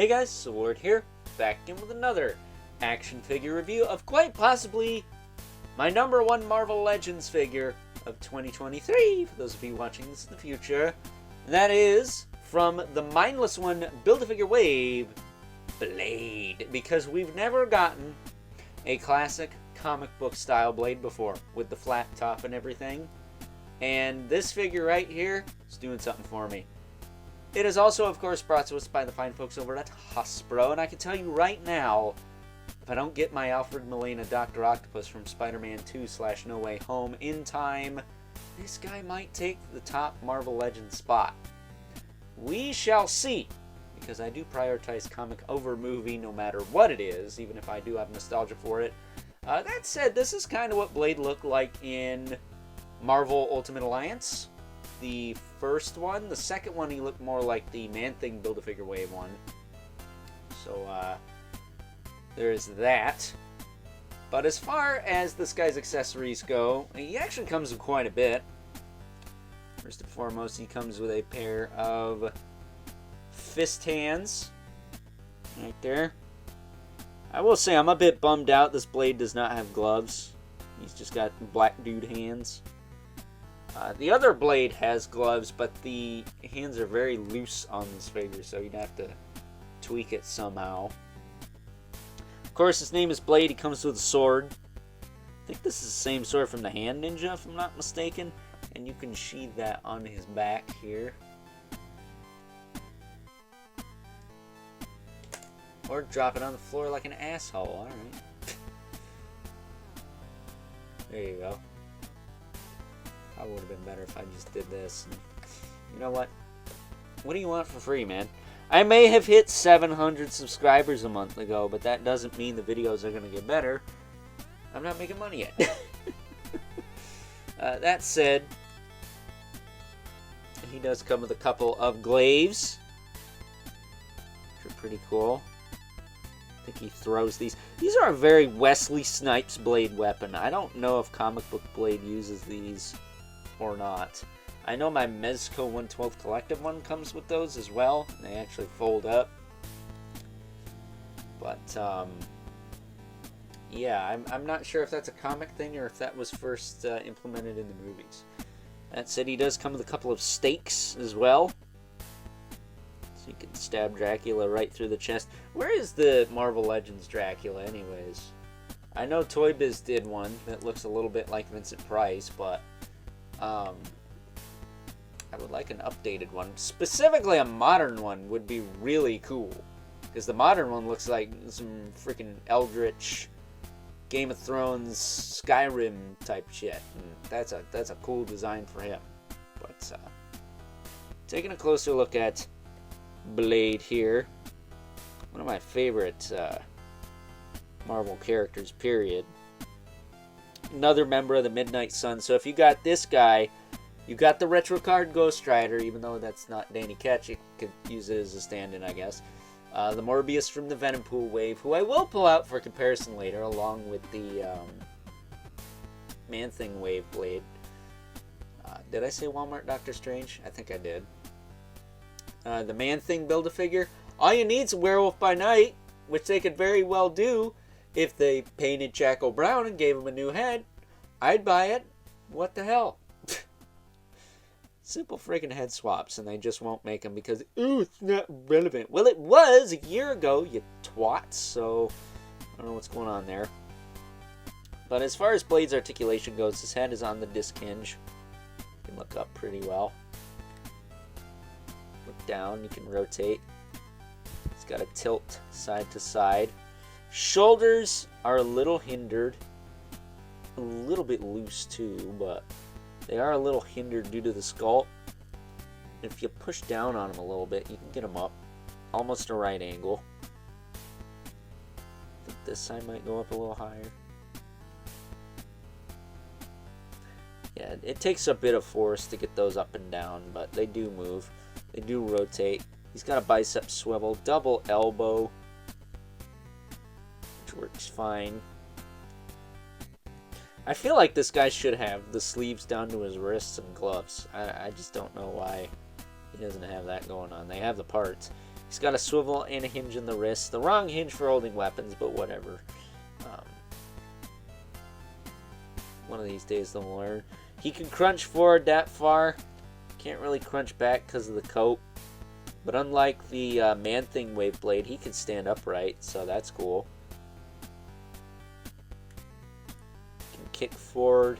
Hey guys, Sword here, back in with another action figure review of quite possibly my #1 Marvel Legends figure of 2023, for those of you watching this in the future. And that is from the Mindless one Build-A-Figure Wave, Blade. Because we've never gotten a classic comic book style Blade before, with the flat top and everything. And this figure right here is doing something for me. It is also, of course, brought to us by the fine folks over at Hasbro, and I can tell you right now, if I don't get my Alfred Molina Dr. Octopus from Spider-Man 2/No Way Home in time, this guy might take the top Marvel Legends spot. We shall see, because I do prioritize comic over movie no matter what it is, even if I do have nostalgia for it. That said, this is kind of what Blade looked like in Marvel Ultimate Alliance. The first one. The second one, he looked more like the Man-Thing Build-A-Figure Wave one. So, there's that. But as far as this guy's accessories go, he actually comes with quite a bit. First and foremost, he comes with a pair of fist hands. Right there. I will say, I'm a bit bummed out this Blade does not have gloves. He's just got black dude hands. The other Blade has gloves, but the hands are very loose on this figure, so you'd have to tweak it somehow. Of course, his name is Blade. He comes with a sword. I think this is the same sword from the Hand Ninja, if I'm not mistaken. And you can sheathe that on his back here. Or drop it on the floor like an asshole. Alright. There you go. Probably would have been better if I just did this. And you know what? What do you want for free, man? I may have hit 700 subscribers a month ago, but that doesn't mean the videos are going to get better. I'm not making money yet. That said, he does come with a couple of glaives, which are pretty cool. I think he throws these. These are a very Wesley Snipes Blade weapon. I don't know if comic book Blade uses these or not. I know my Mezco 1/12 Collective one comes with those as well. They actually fold up. But, yeah, I'm not sure if that's a comic thing or if that was first implemented in the movies. That said, he does come with a couple of stakes as well. So you can stab Dracula right through the chest. Where is the Marvel Legends Dracula anyways? I know Toy Biz did one that looks a little bit like Vincent Price, but I would like an updated one. Specifically, a modern one would be really cool. Because the modern one looks like some freaking Eldritch, Game of Thrones, Skyrim type shit. And that's a cool design for him. But taking a closer look at Blade here. One of my favorite Marvel characters, period. Another member of the Midnight Sun. So if you got this guy, you got the retro card Ghost Rider, even though that's not Danny Ketch, you could use it as a stand-in, I guess. The Morbius from the Venom Pool Wave, who I will pull out for comparison later, along with the Man-Thing Wave Blade. Did I say Walmart Doctor Strange? I think I did. The Man-Thing Build-A-Figure. All you need is a Werewolf by Night, which they could very well do if they painted Jacko Brown and gave him a new head. I'd buy it. What the hell? Simple freaking head swaps, and they just won't make them because, ooh, it's not relevant. Well, it was a year ago, you twats, so I don't know what's going on there. But as far as Blade's articulation goes, his head is on the disc hinge. You can look up pretty well. Look down, you can rotate. It's got a tilt side to side. Shoulders are a little hindered. A little bit loose too, but they are a little hindered due to the sculpt. If you push down on them a little bit, you can get them up. Almost a right angle. I think this side might go up a little higher. Yeah, it takes a bit of force to get those up and down, but they do move. They do rotate. He's got a bicep swivel, double elbow, which works fine. I feel like this guy should have the sleeves down to his wrists and gloves. I just don't know why he doesn't have that going on. They have the parts. He's got a swivel and a hinge in the wrist. The wrong hinge for holding weapons, but whatever. One of these days they'll learn. He can crunch forward that far. Can't really crunch back because of the coat. But unlike the Man-Thing Wave Blade, he can stand upright, so that's cool. Can kick forward,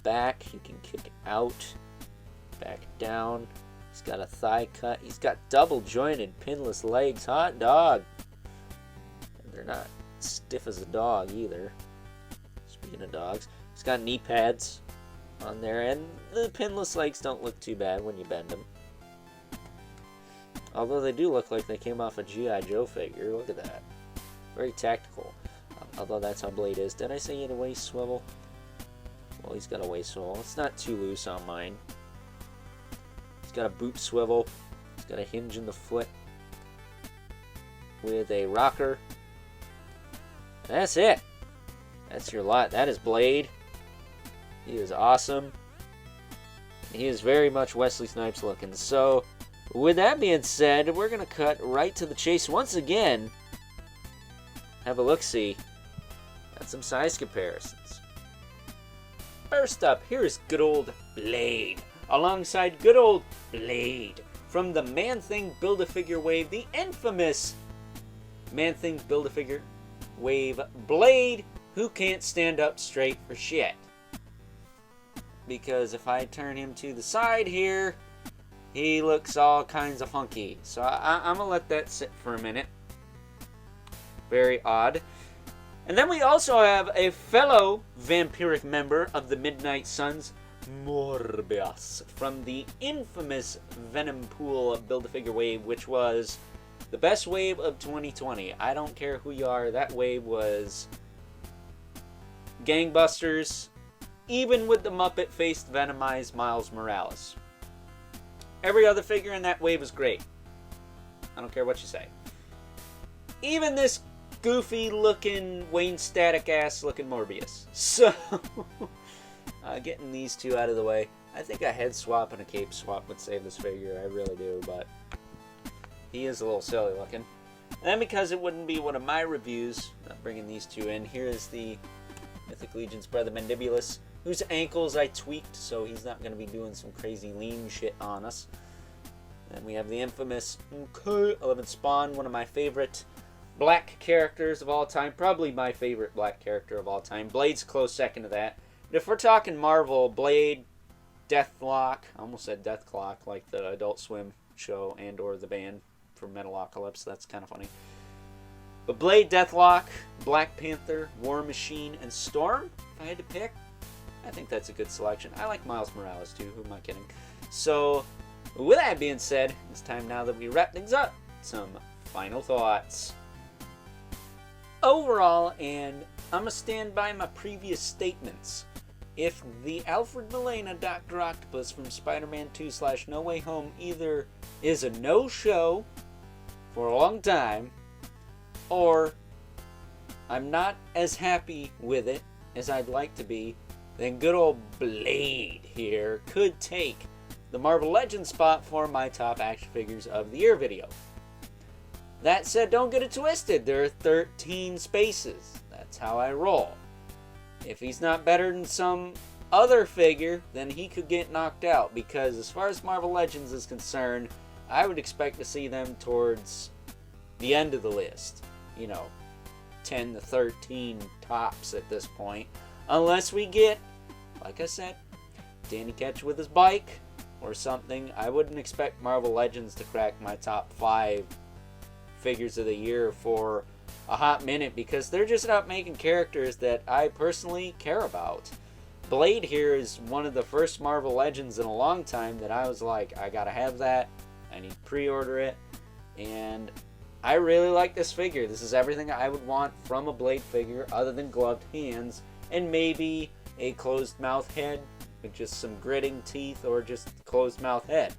back. He can kick out, back down. He's got a thigh cut. He's got double jointed pinless legs. Hot dog. And they're not stiff as a dog either. Speaking of dogs, he's got knee pads on there, and the pinless legs don't look too bad when you bend them. Although they do look like they came off a G.I. Joe figure. Look at that. Very tactical. Although that's how Blade is. Did I say he had a waist swivel? Well, he's got a waist swivel. It's not too loose on mine. He's got a boot swivel. He's got a hinge in the foot with a rocker. And that's it. That's your lot. That is Blade. He is awesome. He is very much Wesley Snipes looking. So, with that being said, we're going to cut right to the chase once again. Have a look-see at some size comparisons. First up, here is good old Blade, alongside good old Blade from the Man-Thing Build-A-Figure Wave, the infamous Man-Thing Build-A-Figure Wave Blade, who can't stand up straight for shit. Because if I turn him to the side here, he looks all kinds of funky. So I'm going to let that sit for a minute. Very odd. And then we also have a fellow vampiric member of the Midnight Suns, Morbius, from the infamous Venom Pool Build-A-Figure Wave, which was the best wave of 2020. I don't care who you are, that wave was gangbusters, even with the Muppet-faced Venomized Miles Morales. Every other figure in that wave is great. I don't care what you say. Even this goofy-looking, Wayne Static-ass looking Morbius. So, getting these two out of the way. I think a head swap and a cape swap would save this figure. I really do, but he is a little silly looking. And then because it wouldn't be one of my reviews, I'm bringing these two in. Here is the Mythic Legion's brother Mandibulus, whose ankles I tweaked, so he's not going to be doing some crazy lean shit on us. And we have the infamous 11 Spawn, one of my favorite black characters of all time. Probably my favorite black character of all time. Blade's close second to that. And if we're talking Marvel, Blade, Deathlock, I almost said Deathclock, like the Adult Swim show and or the band for Metalocalypse. That's kind of funny. But Blade, Deathlock, Black Panther, War Machine, and Storm, if I had to pick, I think that's a good selection. I like Miles Morales too, who am I kidding? So, with that being said, it's time now that we wrap things up. Some final thoughts. Overall, and I'm going to stand by my previous statements, if the Alfred Molina Dr. Octopus from Spider-Man 2/No Way Home either is a no-show for a long time, or I'm not as happy with it as I'd like to be, then good old Blade here could take the Marvel Legends spot for my top action figures of the year video. That said, don't get it twisted. There are 13 spaces. That's how I roll. If he's not better than some other figure, then he could get knocked out, because as far as Marvel Legends is concerned, I would expect to see them towards the end of the list. 10 to 13 tops at this point. Unless we get, like I said, Danny Ketch with his bike or something. I wouldn't expect Marvel Legends to crack my top 5 figures of the year for a hot minute, because they're just not making characters that I personally care about. Blade here is one of the first Marvel Legends in a long time that I was like, I gotta have that. I need to pre-order it. And I really like this figure. This is everything I would want from a Blade figure other than gloved hands and maybe a closed mouth head with just some gritting teeth, or just closed mouth head.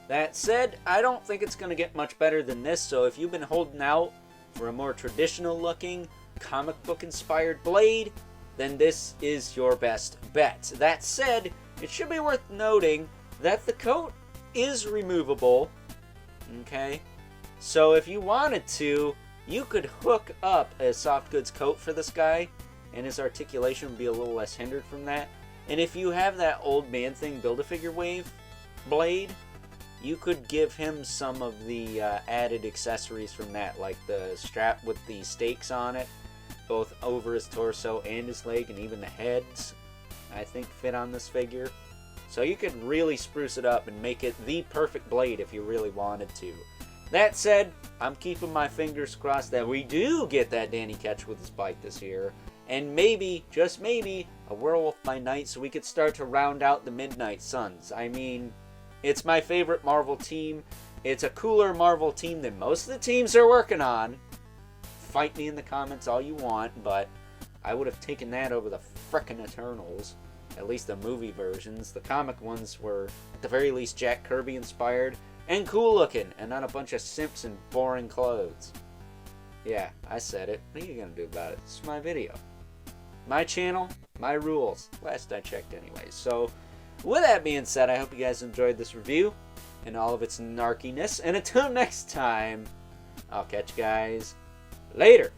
That said, I don't think it's going to get much better than this, so if you've been holding out for a more traditional looking, comic book inspired Blade, then this is your best bet. That said, it should be worth noting that the coat is removable, Okay? So if you wanted to, you could hook up a soft goods coat for this guy, and his articulation would be a little less hindered from that. And if you have that old Man Thing Build-A-Figure Wave blade, you could give him some of the added accessories from that, like the strap with the stakes on it, both over his torso and his leg, and even the heads, I think, fit on this figure. So you could really spruce it up and make it the perfect blade if you really wanted to. That said, I'm keeping my fingers crossed that we do get that Danny Ketch with his bike this year. And maybe, just maybe, a Werewolf by Night so we could start to round out the Midnight Suns. I mean, it's my favorite Marvel team. It's a cooler Marvel team than most of the teams they're working on. Fight me in the comments all you want, but I would have taken that over the frickin' Eternals. At least the movie versions. The comic ones were, at the very least, Jack Kirby inspired and cool looking, and not a bunch of simps in boring clothes. Yeah, I said it. What are you gonna do about it? This is my video. My channel, my rules. Last I checked anyways. So, with that being said, I hope you guys enjoyed this review and all of its narkiness. And until next time, I'll catch you guys later.